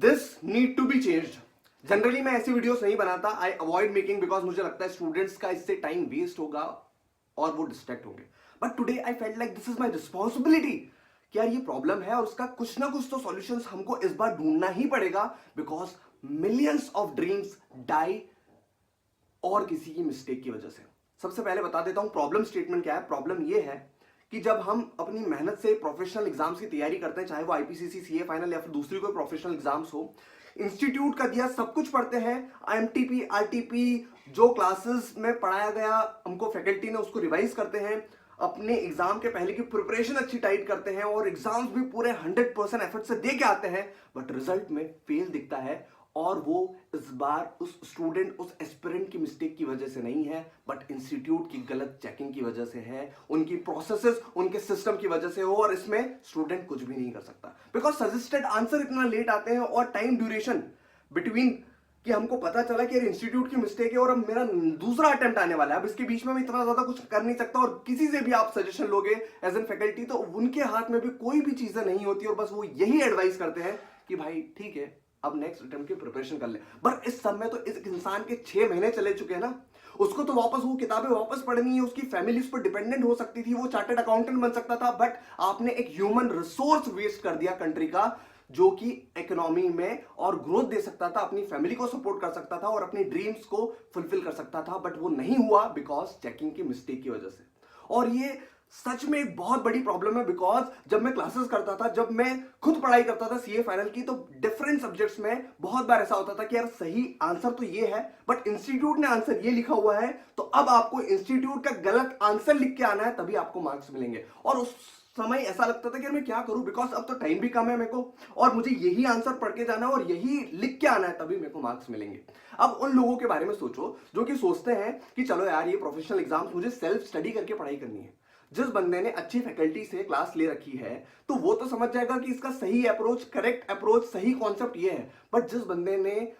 This need to be changed. Generally मैं ऐसी videos नहीं बनाता, आई अवॉइड मेकिंग, बिकॉज मुझे लगता है स्टूडेंट्स का इससे टाइम वेस्ट होगा और वो डिस्ट्रैक्ट होंगे। But today I felt like this is my responsibility कि यार ये प्रॉब्लम है और उसका कुछ ना कुछ तो सॉल्यूशंस हमको इस बार ढूंढना ही पड़ेगा, because millions of dreams die और किसी की मिस्टेक की वजह से। सबसे पहले बता देता हूं प्रॉब्लम स्टेटमेंट क्या है। प्रॉब्लम ये है कि जब हम अपनी मेहनत से प्रोफेशनल एग्जाम्स की तैयारी करते हैं, चाहे वो आईपीसीसी, सीए फाइनल या फिर दूसरी कोई प्रोफेशनल एग्जाम्स हो, इंस्टीट्यूट का दिया सब कुछ पढ़ते हैं, एमटीपी आरटीपी जो क्लासेस में पढ़ाया गया हमको फैकल्टी ने उसको रिवाइज करते हैं, अपने एग्जाम के पहले की प्रिपरेशन अच्छी टाइट करते हैं और एग्जाम्स भी पूरे 100% एफर्ट से दे के आते हैं, बट रिजल्ट में फेल दिखता है। और वो इस बार उस स्टूडेंट, उस एस्पिरेंट की मिस्टेक की वजह से नहीं है, बट इंस्टीट्यूट की गलत चेकिंग की वजह से है, उनकी प्रोसेसेस, उनके सिस्टम की वजह से हो। और इसमें स्टूडेंट कुछ भी नहीं कर सकता, बिकॉज सजेस्टेड आंसर इतना लेट आते हैं और टाइम ड्यूरेशन बिटवीन कि हमको पता चला कि इंस्टीट्यूट की मिस्टेक है और अब मेरा दूसरा अटेम्प्ट आने वाला है, अब इसके बीच में मैं इतना ज्यादा कुछ कर नहीं सकता। और किसी से भी आप सजेशन लोगे एज एन फैकल्टी तो उनके हाथ में भी कोई भी चीजें नहीं होती और बस वो यही एडवाइस करते हैं कि भाई ठीक है अब नेक्स्ट अटेम्प्ट की प्रिपरेशन कर ले। बट इस समय तो इस इंसान के 6 महीने चले चुके हैं ना, उसको तो वापस वो किताबें वापस पढ़नी है, उसकी फैमिली उस पर डिपेंडेंट हो सकती थी, वो चार्टर्ड अकाउंटेंट बन सकता था, बट आपने एक ह्यूमन रिसोर्स वेस्ट कर दिया कंट्री का, जो कि इकोनॉमी में और ग्रोथ दे सकता था, अपनी फैमिली को सपोर्ट कर सकता था और अपनी ड्रीम्स को फुलफिल कर सकता था, बट वो नहीं हुआ बिकॉज चेकिंग की मिस्टेक की वजह से। और ये सच में एक बहुत बड़ी प्रॉब्लम है, बिकॉज जब मैं क्लासेस करता था, जब मैं खुद पढ़ाई करता था सीए फाइनल की, तो डिफरेंट सब्जेक्ट्स में बहुत बार ऐसा होता था कि यार सही आंसर तो ये है बट इंस्टीट्यूट ने आंसर ये लिखा हुआ है, तो अब आपको इंस्टीट्यूट का गलत आंसर लिख के आना है तभी आपको मार्क्स मिलेंगे। और उस समय ऐसा लगता था कि मैं क्या करूं, बिकॉज अब तो टाइम भी कम है मेरे को और मुझे यही आंसर पढ़ के जाना है और यही लिख के आना है तभी मेरे को मार्क्स मिलेंगे। अब उन लोगों के बारे में सोचो जो कि सोचते हैं कि चलो यार ये प्रोफेशनल एग्जाम्स मुझे सेल्फ स्टडी करके पढ़ाई करनी है। जिस बंदे ने अच्छी फैकल्टी से क्लास ले रखी है तो वो तो समझ जाएगा कि इसका सही अप्रोच, करेक्ट अप्रोच, सही कॉन्सेप्ट ये है। बट जिस बंदे ने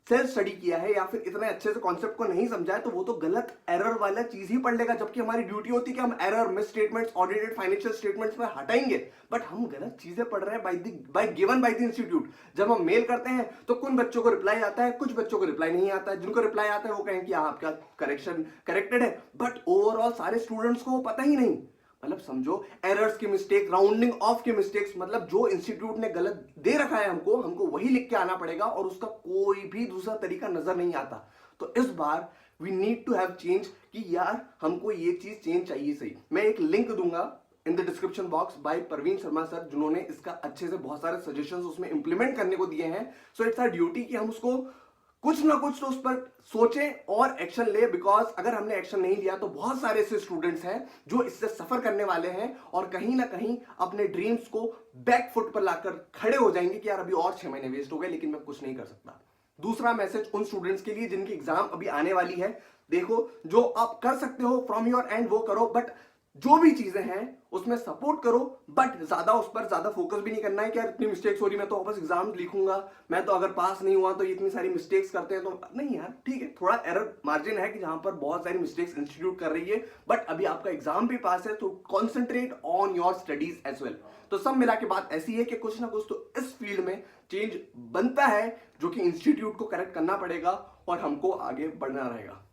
सेल्फ स्टडी किया है या फिर इतने अच्छे से कॉन्सेप्ट को नहीं समझा है तो वो तो गलत एरर वाला चीज ही पढ़ लेगा, जबकि हमारी ड्यूटी होती है कि हम error, miss statements, audited financial statements में हटाएंगे। बट हम गलत चीजें पढ़ रहे हैं bye given by the institute. जब हम मेल करते हैं तो कुछ बच्चों को रिप्लाई आता है, कुछ बच्चों को रिप्लाई नहीं आता है। जिनको रिप्लाई आता है वो कहें कि हाँ आपका करेक्शन करेक्टेड है, बट ओवरऑल सारे स्टूडेंट्स को पता ही नहीं। मतलब समझो एरर्स की मिस्टेक, राउंडिंग ऑफ की मिस्टेक्स, मतलब जो इंस्टीट्यूट ने गलत दे रखा है हमको वही लिख के आना पड़ेगा और उसका कोई भी दूसरा तरीका नजर नहीं आता। तो इस बार we need to have change कि यार हमको ये चीज चेंज चाहिए। सही, मैं एक लिंक दूंगा in the description box by Parveen Sharma sir, जिन्होंने इसका अच्छे से बहुत सारे सजेशंस उसमें इंप्लीमेंट करने को दिए हैं। सो इट्स आवर ड्यूटी कि हम उसको कुछ ना कुछ तो उस पर सोचें और एक्शन ले, बिकॉज अगर हमने एक्शन नहीं लिया तो बहुत सारे ऐसे स्टूडेंट्स हैं जो इससे सफर करने वाले हैं और कहीं ना कहीं अपने ड्रीम्स को बैक फुट पर लाकर खड़े हो जाएंगे कि यार अभी और 6 महीने वेस्ट हो गए लेकिन मैं कुछ नहीं कर सकता। दूसरा मैसेज उन स्टूडेंट्स के लिए जिनकी एग्जाम अभी आने वाली है, देखो जो आप कर सकते हो फ्रॉम योर एंड वो करो, बट जो भी चीजें हैं उसमें सपोर्ट करो, बट ज्यादा उस पर ज्यादा फोकस भी नहीं करना है कि यार इतनी मिस्टेक्स हो रही, मैं तो वापस एग्जाम लिखूंगा, मैं तो अगर पास नहीं हुआ तो ये इतनी सारी मिस्टेक्स करते हैं तो नहीं यार, ठीक है थोड़ा एरर मार्जिन है कि जहां पर बहुत सारी मिस्टेक्स इंस्टीट्यूट कर रही है, बट अभी आपका एग्जाम भी पास है तो concentrate on your studies as well. तो सब मिला के बात ऐसी है कि कुछ ना कुछ तो इस फील्ड में चेंज बनता है जो कि इंस्टीट्यूट को करेक्ट करना पड़ेगा और हमको आगे बढ़ना रहेगा।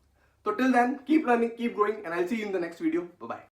तो till then keep learning, keep growing and I will see you in the next video. Bye bye.